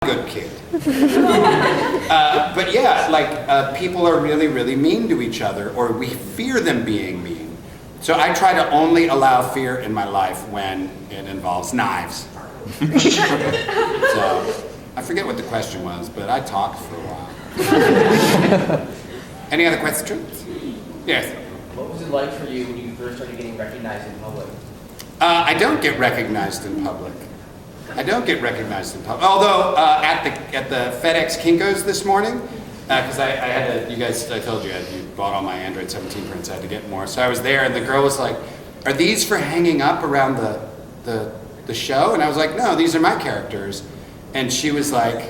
good kid. But yeah, like people are really, really mean to each other, or we fear them being mean. So I try to only allow fear in my life when it involves knives. So I forget what the question was, but I talked for a while. Any other questions? Yes. What was it like for you when you first started getting recognized in public? I don't get recognized in public. I don't get recognized in public. Although at the FedEx Kinko's this morning, because I had to, you guys, I told you, you bought all my Android 17 prints, I had to get more. So I was there, and the girl was like, "Are these for hanging up around the show?" And I was like, "No, these are my characters." And she was like,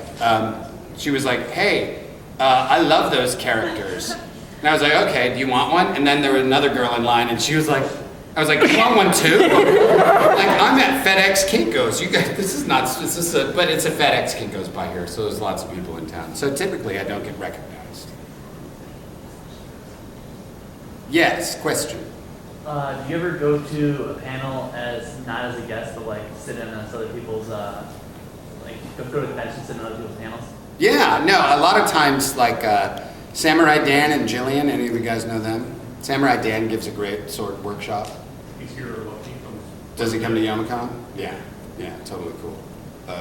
"Hey, I love those characters." And I was like, "Okay, do you want one?" And then there was another girl in line, and she was like, I was like, "You want one too?" Like, I'm at FedEx Kinko's. You guys, but it's a FedEx Kinko's by here, so there's lots of people in town. So typically, I don't get recognized. Yes, question. Do you ever go to a panel not as a guest, but like sit in on other people's, like go to conventions, sit in other people's panels? Yeah, no, a lot of times, like Samurai Dan and Jillian, any of you guys know them? Samurai Dan gives a great sword workshop. He's here looking from. Does he come to Youmacon? Yeah, totally cool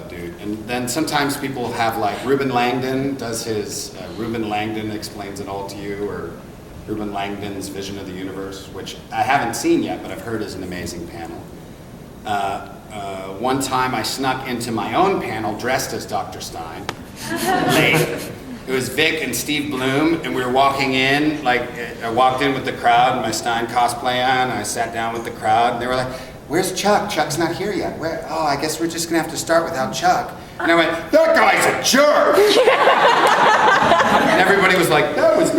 dude. And then sometimes people have like Ruben Langdon does his Ruben Langdon Explains It All to You, or Ruben Langdon's Vision of the Universe, which I haven't seen yet, but I've heard is an amazing panel. One time I snuck into my own panel dressed as Dr. Stein, late. It was Vic and Steve Bloom, and we were walking in, like, I walked in with the crowd, and my Stein cosplay on, and I sat down with the crowd, and they were like, "Where's Chuck? Chuck's not here yet." "Where? Oh, I guess we're just gonna have to start without Chuck." And I went, "That guy's a jerk!" And everybody was like, "No, it's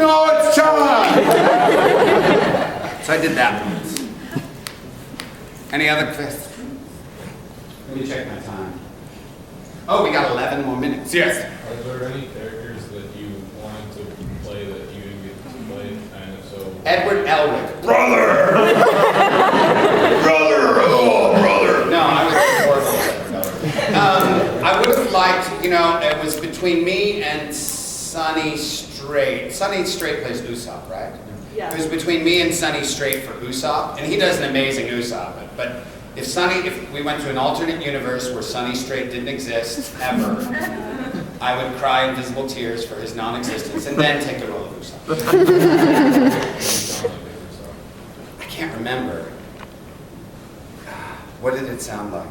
Chuck!" So I did that once. Any other questions? Let me check my time. Oh, we got 11 more minutes. Yes? Are there any characters that you wanted to play that you didn't get to play? And if so, Edward Elric. Brother! Brother! Oh, brother! No, I would have liked, it was between me and Sonny Strait. Sonny Strait plays Usopp, right? Yeah. It was between me and Sonny Strait for Usopp, and he does an amazing Usopp. But if we went to an alternate universe where Sonny Strait didn't exist ever, I would cry invisible tears for his non-existence and then take the role of Usopp. I can't remember. What did it sound like?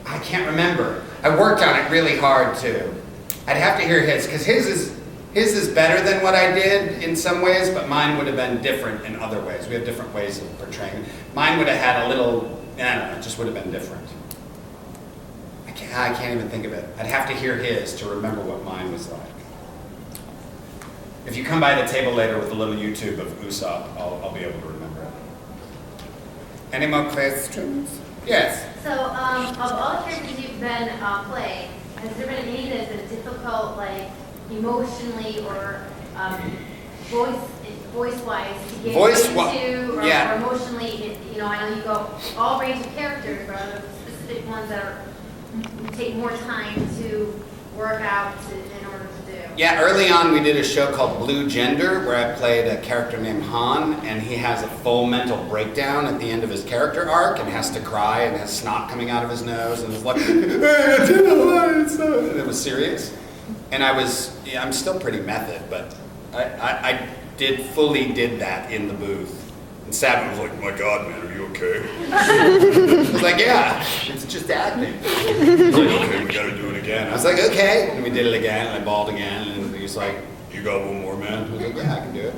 I can't remember. I worked on it really hard too. I'd have to hear his, because his is better than what I did in some ways, but mine would have been different in other ways. We have different ways of portraying it. Mine would have had a little, I don't know, it just would have been different. I can't even think of it. I'd have to hear his to remember what mine was like. If you come by the table later with a little YouTube of Usopp, I'll be able to remember it. Any more questions? Yes? So, of all the characters you've been playing, has there been any that's been difficult, like, emotionally or voice-wise to get into, or emotionally, I know you go all range of characters, but are there specific ones that take more time to work out in order to do? Yeah, early on we did a show called Blue Gender, where I played a character named Han, and he has a full mental breakdown at the end of his character arc and has to cry and has snot coming out of his nose and is like, and it was serious. And I'm still pretty method, but I fully did that in the booth. And Sabin was like, "My God, man, are you okay?" I was like, "Yeah, it's just acting." He's like, "Okay, we gotta do it again." I was like, "Okay." And we did it again, and I bawled again, and he was like, "You got one more, man?" I was like, "Yeah, I can do it."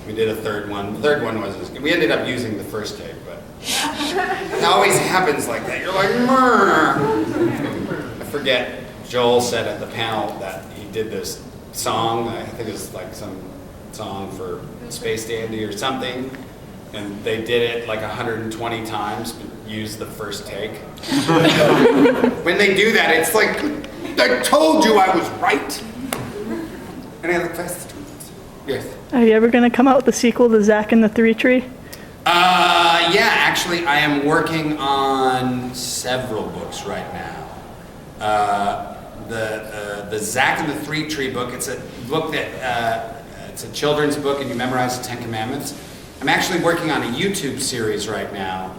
We did a third one. The third one was as good. We ended up using the first take, but it always happens like that. You're like, "Murr." I forget. Joel said at the panel that he did this song. I think it was like some song for Space Dandy or something. And they did it like 120 times, but used the first take. When they do that, it's like, I told you I was right. Any other questions? Yes. Are you ever going to come out with a sequel to Zack and the Three Tree? Yeah, actually, I am working on several books right now. the Zack and the Three Tree book. It's a book that it's a children's book, and you memorize the 10 Commandments. I'm actually working on a YouTube series right now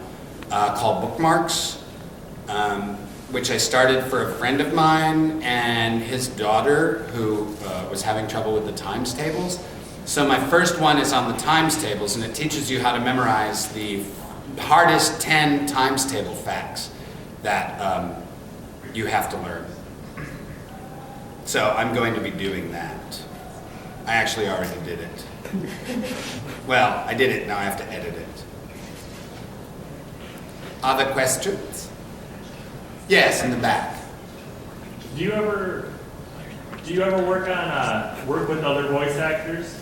called Bookmarks, which I started for a friend of mine and his daughter who was having trouble with the times tables. So my first one is on the times tables, and it teaches you how to memorize the hardest 10 times table facts that you have to learn. So I'm going to be doing that. I actually already did it. Well, I did it, now I have to edit it. Other questions? Yes, in the back. Do you ever work with other voice actors?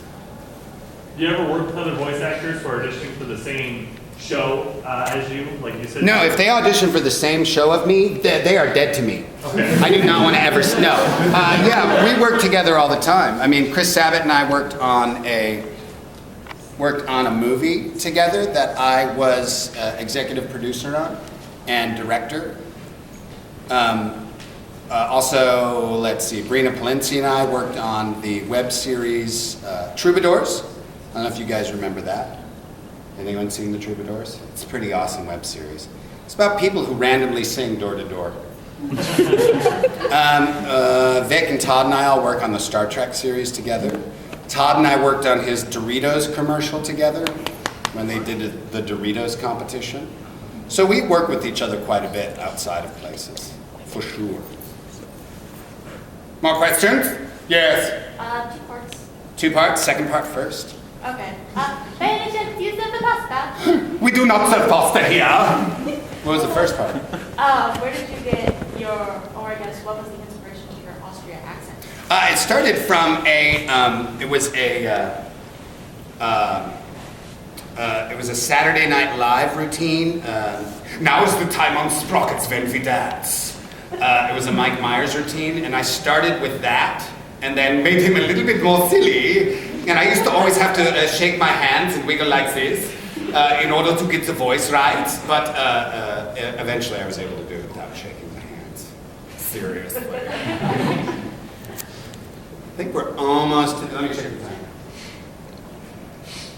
Do you ever work with other voice actors for auditioning for the same show as you, like you said? No, if they audition for the same show of me, they are dead to me. Okay. I do not want to ever, no. Yeah, we work together all the time. I mean, Chris Sabat and I worked on a movie together that I was executive producer on and director. Also, let's see, Brina Palenci and I worked on the web series Troubadours. I don't know if you guys remember that. Anyone seen the Troubadours? It's a pretty awesome web series. It's about people who randomly sing door to door. Vic and Todd and I all work on the Star Trek series together. Todd and I worked on his Doritos commercial together when they did the Doritos competition. So we work with each other quite a bit outside of places, for sure. More questions? Yes. 2 parts. 2 parts, second part first. Okay. By any chance, do you serve the pasta? We do not serve pasta here. What was the first part? Where did you get your, or I guess, what was the inspiration of your Austria accent? It started from it was a Saturday Night Live routine. Now is the time on Sprockets when we dance. It was a Mike Myers routine, and I started with that, and then made him a little bit more silly. And I used to always have to shake my hands and wiggle like this in order to get the voice right. But eventually I was able to do it without shaking my hands. Seriously. I think we're almost, let me check the time.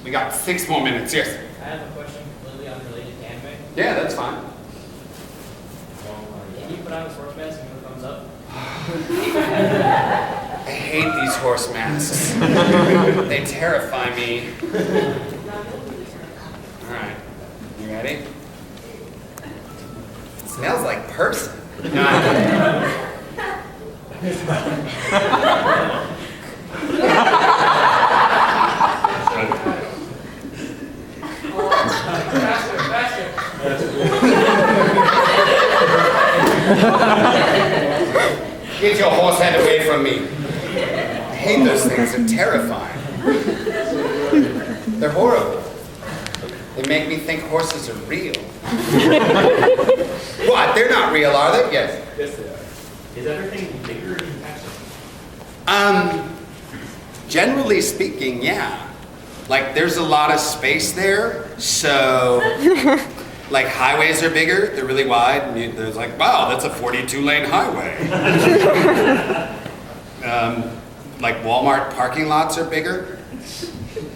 We got 6 more minutes, yes. I have a question completely unrelated to anime. Yeah, that's fine. Can you put on this horse mask and give a thumbs up? I hate these horse masks. They terrify me. All right, you ready? It smells like person. No, Get your horse head away from me. I hate those things. They're terrifying. They're horrible. They make me think horses are real. What? They're not real, are they? Yes. Yes, they are. Is everything bigger in Texas? Generally speaking, yeah. Like, there's a lot of space there, so, like, highways are bigger, they're really wide, and there's like, wow, that's a 42-lane highway. Like, Walmart parking lots are bigger.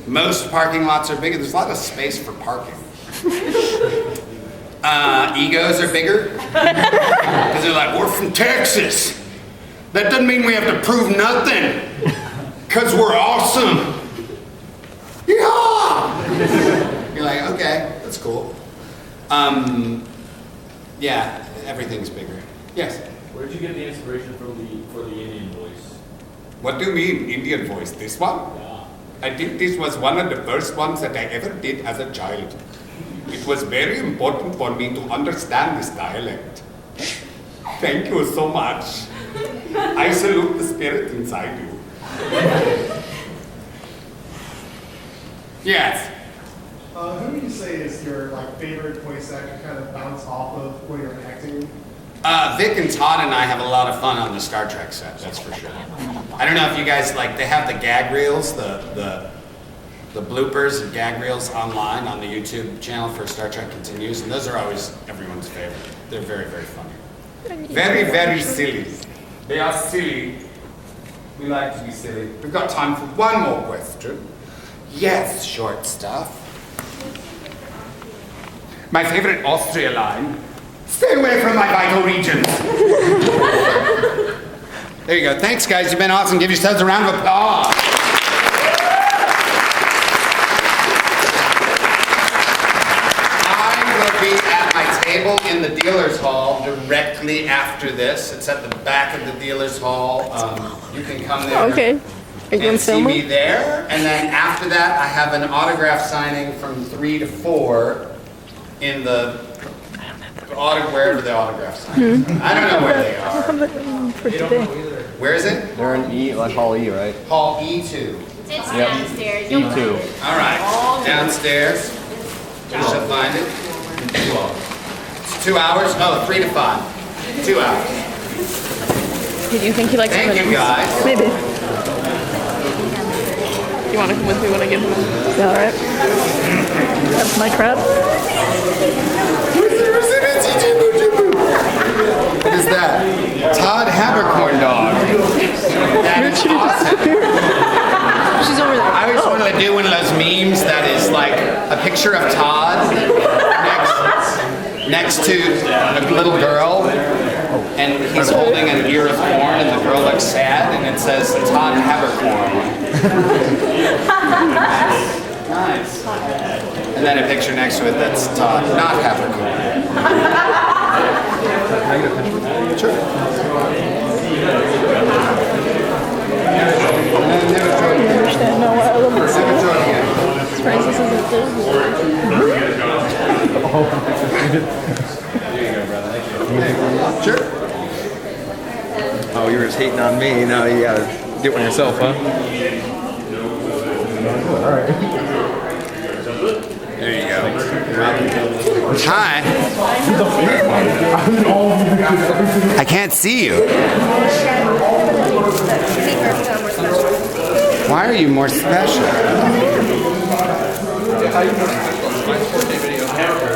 Most parking lots are bigger. There's a lot of space for parking. Egos are bigger, because they're like, we're from Texas. That doesn't mean we have to prove nothing, because we're awesome. Yeah! You're like, okay, that's cool. Yeah, everything's bigger. Yes? Where did you get the inspiration for the Indian voice? What do you mean, Indian voice? This one? Yeah. I think this was one of the first ones that I ever did as a child. It was very important for me to understand this dialect. Thank you so much. I salute the spirit inside you. Yes? Who would you say is your favorite voice actor, kind of bounce off of when you're acting? Vic and Todd and I have a lot of fun on the Star Trek set, that's for sure. I don't know if you guys they have the gag reels, the bloopers and gag reels online on the YouTube channel for Star Trek Continues, and those are always everyone's favorite. They're very, very funny. Very, very silly. They are silly. We like to be silly. We've got time for one more question. Yes, short stuff. My favorite Austria line. Stay away from my vital regions. There you go. Thanks, guys. You've been awesome. Give yourselves a round of applause. Table in the dealer's hall directly after this. It's at the back of the dealer's hall. You can come there Okay. Are you going and to see film me it? there. And then after that, I have an autograph signing from 3 to 4 in the wherever the autograph sign. I don't know where they are. For today. Where is it? They're in E, like Hall E, right? Hall E2. It's Yep. downstairs. You'll find E2. it. All right. Downstairs. You shall find it. 2 hours? Oh, 3 to 5. 2 hours. Do you think he likes Thank you, puddings? guys. Maybe. You want to come with me when I get home? All right. That's my crab. What is that? Todd Habercorn dog. That is awesome. She's over there. I always wanted to do one of those memes that is like a picture of Todd next to a little girl, and he's holding an ear of corn, and the girl looks sad, and it says Todd Habercorn. Nice. And then a picture next to it that's Todd, not Habercorn. Sure. Never I understand. No, I love this. Never draw it again. Surprised this isn't Disney. Sure. Oh, you were just hating on me. Now you gotta get one yourself, huh? There you go. Hi. I can't see you. Why are you more special?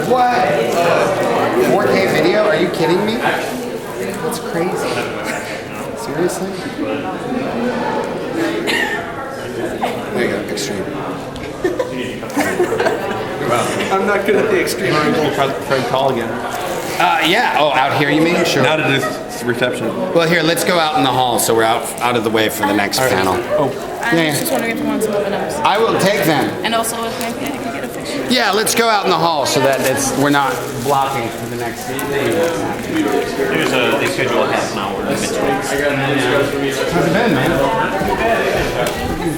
What? 4K video? Are you kidding me? That's crazy. Seriously? There you go, extreme. I'm not good at the extreme. I'm going to try to call again. Yeah. Oh, out here you mean? Sure. Now to this reception. Well, here, let's go out in the hall so we're out of the way for the next panel. Oh. I was just wondering if you wanted some M&Ms. I will take them. And also, if maybe I could get a picture. Yeah, let's go out in the hall so that we're not blocking for the next thing. They schedule a half an hour in between. How's it been, man?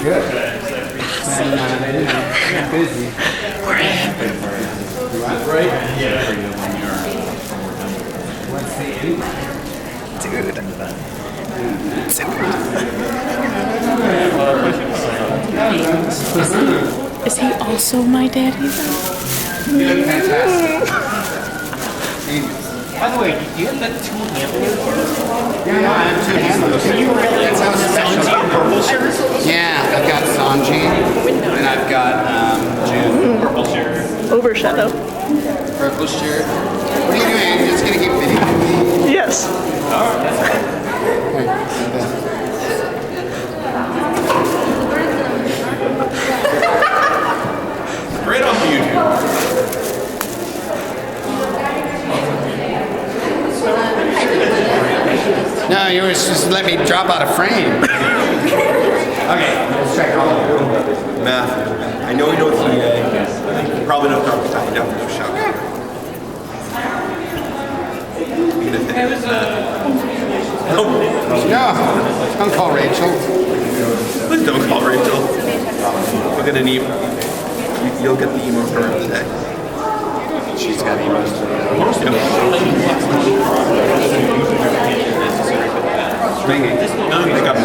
Good. Busy. Right? Is he also my daddy? You look fantastic. By the way, do you have the two handles? Yeah, I have two handles. That's how special. Yeah, I've got Sanji, and I've got June. Purple shirt. Overshadow. Purple shirt. What are you doing? You're just gonna keep videoing me? Yes. Right on YouTube. No, you were just let me drop out of frame. Okay, let's check all of them. Math. I know you know it's EA. You probably don't know because I don't know show. No, don't call Rachel. Please don't call Rachel. We'll get an email. You'll get the email from her today. She's got emails. Ringing. No, they got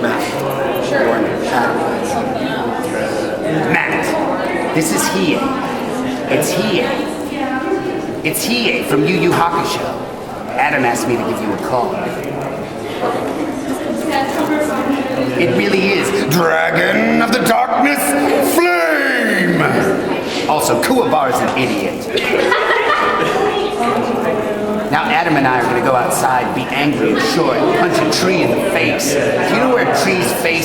Matt. Matt, this is Hiei. It's Hiei. It's Hiei from Yu Yu Hakusho. Adam asked me to give you a call. It really is Dragon of the Darkness Flame! Also, Kuwabar's an idiot. Now Adam and I are going to go outside, be angry and short, punch a tree in the face. Do you know where a tree's face